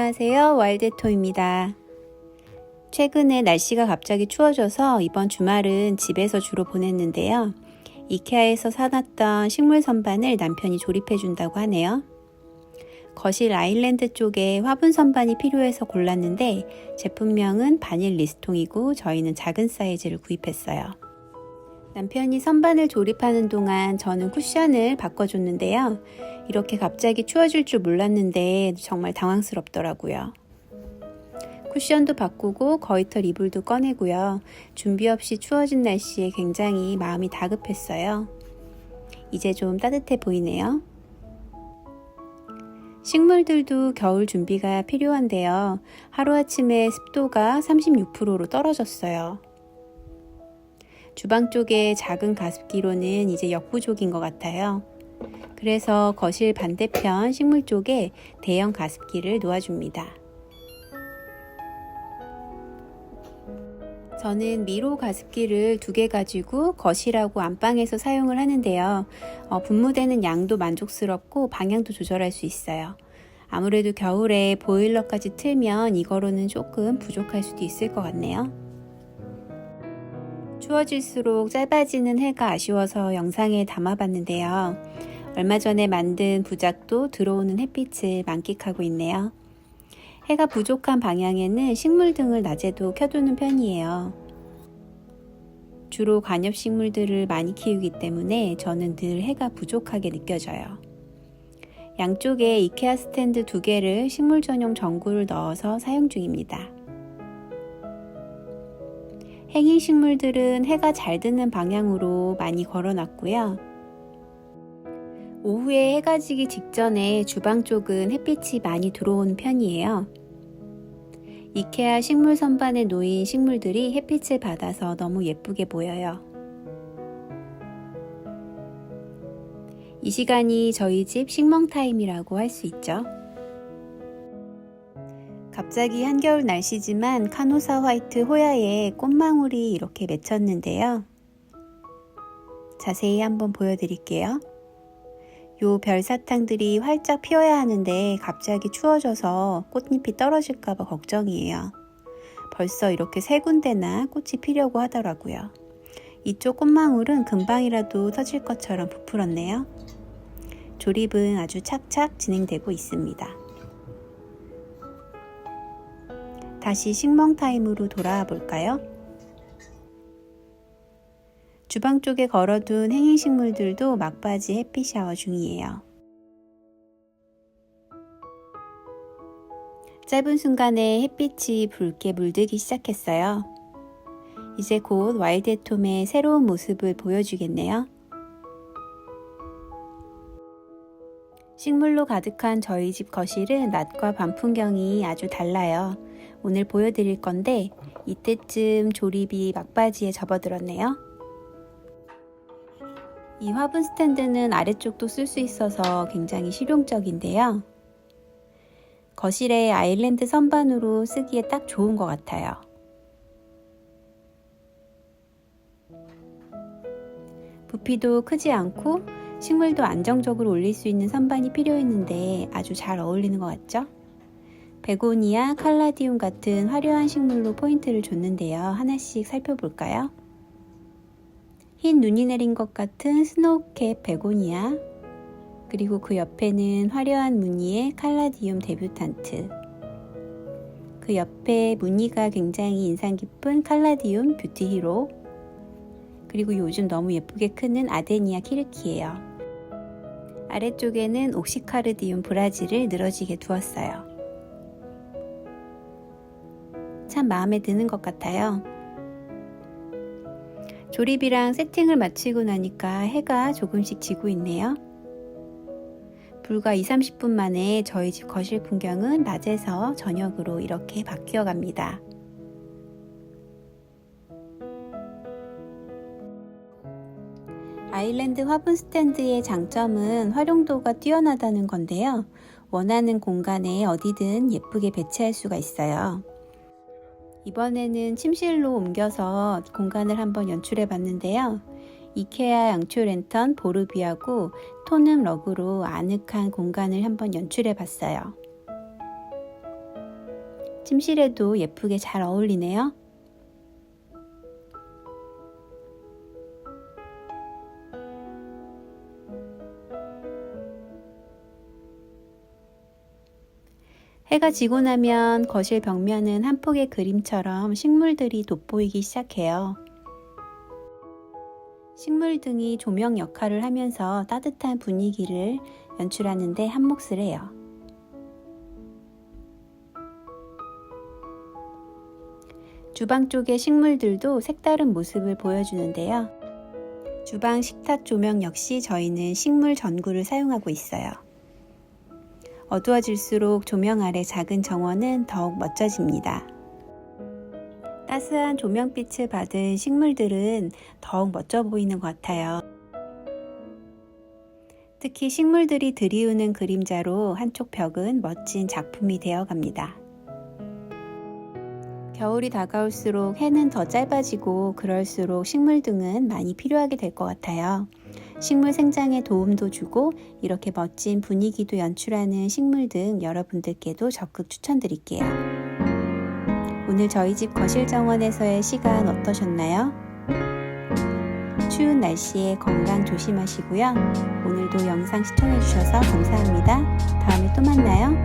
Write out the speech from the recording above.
안녕하세요, 와일드토입니다. 최근에 날씨가 갑자기 추워져서 이번 주말은 집에서 주로 보냈는데요. 이케아에서 사놨던 식물 선반을 남편이 조립해 준다고 하네요. 거실 아일랜드 쪽에 화분 선반이 필요해서 골랐는데 제품명은 바닐 리스통이고 저희는 작은 사이즈를 구입했어요. 남편이 선반을 조립하는 동안 저는 쿠션을 바꿔줬는데요. 이렇게 갑자기 추워질 줄 몰랐는데 정말 당황스럽더라고요. 쿠션도 바꾸고 거위털 이불도 꺼내고요. 준비 없이 추워진 날씨에 굉장히 마음이 다급했어요. 이제 좀 따뜻해 보이네요. 식물들도 겨울 준비가 필요한데요. 하루아침에 습도가 36%로 떨어졌어요. 주방 쪽에 작은 가습기로는 이제 역부족인 것 같아요. 그래서 거실 반대편 식물 쪽에 대형 가습기를 놓아줍니다. 저는 미로 가습기를 2개 가지고 거실하고 안방에서 사용을 하는데요. 분무되는 양도 만족스럽고 방향도 조절할 수 있어요. 아무래도 겨울에 보일러까지 틀면 이거로는 조금 부족할 수도 있을 것 같네요. 추워질수록 짧아지는 해가 아쉬워서 영상에 담아봤는데요. 얼마 전에 만든 부작도 들어오는 햇빛을 만끽하고 있네요. 해가 부족한 방향에는 식물등을 낮에도 켜두는 편이에요. 주로 관엽식물들을 많이 키우기 때문에 저는 늘 해가 부족하게 느껴져요. 양쪽에 이케아 스탠드 2개를 식물 전용 전구를 넣어서 사용 중입니다. 행인 식물들은 해가 잘 드는 방향으로 많이 걸어놨고요. 오후에 해가 지기 직전에 주방 쪽은 햇빛이 많이 들어오는 편이에요. 이케아 식물 선반에 놓인 식물들이 햇빛을 받아서 너무 예쁘게 보여요. 이 시간이 저희 집 식멍 타임이라고 할 수 있죠. 갑자기 한겨울 날씨지만 카노사 화이트 호야에 꽃망울이 이렇게 맺혔는데요. 자세히 한번 보여드릴게요. 요 별사탕들이 활짝 피어야 하는데 갑자기 추워져서 꽃잎이 떨어질까봐 걱정이에요. 벌써 이렇게 3군데나 꽃이 피려고 하더라고요. 이쪽 꽃망울은 금방이라도 터질 것처럼 부풀었네요. 조립은 아주 착착 진행되고 있습니다. 다시 식멍 타임으로 돌아와 볼까요? 주방 쪽에 걸어둔 행인식물들도 막바지 햇빛 샤워 중이에요. 짧은 순간에 햇빛이 붉게 물들기 시작했어요. 이제 곧 와일드톰의 새로운 모습을 보여주겠네요. 식물로 가득한 저희 집 거실은 낮과 밤 풍경이 아주 달라요. 오늘 보여드릴 건데 이때쯤 조립이 막바지에 접어들었네요. 이 화분 스탠드는 아래쪽도 쓸 수 있어서 굉장히 실용적인데요. 거실에 아일랜드 선반으로 쓰기에 딱 좋은 것 같아요. 부피도 크지 않고 식물도 안정적으로 올릴 수 있는 선반이 필요했는데 아주 잘 어울리는 것 같죠? 베고니아, 칼라디움 같은 화려한 식물로 포인트를 줬는데요. 하나씩 살펴볼까요? 흰 눈이 내린 것 같은 스노우캡 베고니아, 그리고 그 옆에는 화려한 무늬의 칼라디움 데뷔탄트, 그 옆에 무늬가 굉장히 인상 깊은 칼라디움 뷰티히로, 그리고 요즘 너무 예쁘게 크는 아데니아 키르키예요. 아래쪽에는 옥시카르디움 브라질을 늘어지게 두었어요. 참 마음에 드는 것 같아요. 조립이랑 세팅을 마치고 나니까 해가 조금씩 지고 있네요. 불과 20-30분 만에 저희 집 거실 풍경은 낮에서 저녁으로 이렇게 바뀌어 갑니다. 아일랜드 화분 스탠드의 장점은 활용도가 뛰어나다는 건데요. 원하는 공간에 어디든 예쁘게 배치할 수가 있어요. 이번에는 침실로 옮겨서 공간을 한번 연출해 봤는데요. 이케아 양초 랜턴 보르비하고 톤음 러그로 아늑한 공간을 한번 연출해 봤어요. 침실에도 예쁘게 잘 어울리네요. 해가 지고 나면 거실 벽면은 한 폭의 그림처럼 식물들이 돋보이기 시작해요. 식물등이 조명 역할을 하면서 따뜻한 분위기를 연출하는 데 한몫을 해요. 주방 쪽의 식물들도 색다른 모습을 보여주는데요. 주방 식탁 조명 역시 저희는 식물 전구를 사용하고 있어요. 어두워질수록 조명 아래 작은 정원은 더욱 멋져집니다. 따스한 조명빛을 받은 식물들은 더욱 멋져 보이는 것 같아요. 특히 식물들이 들이우는 그림자로 한쪽 벽은 멋진 작품이 되어 갑니다. 겨울이 다가올수록 해는 더 짧아지고 그럴수록 식물등은 많이 필요하게 될 것 같아요. 식물 생장에 도움도 주고 이렇게 멋진 분위기도 연출하는 식물등 여러분들께도 적극 추천드릴게요. 오늘 저희 집 거실 정원에서의 시간 어떠셨나요? 추운 날씨에 건강 조심하시고요. 오늘도 영상 시청해주셔서 감사합니다. 다음에 또 만나요.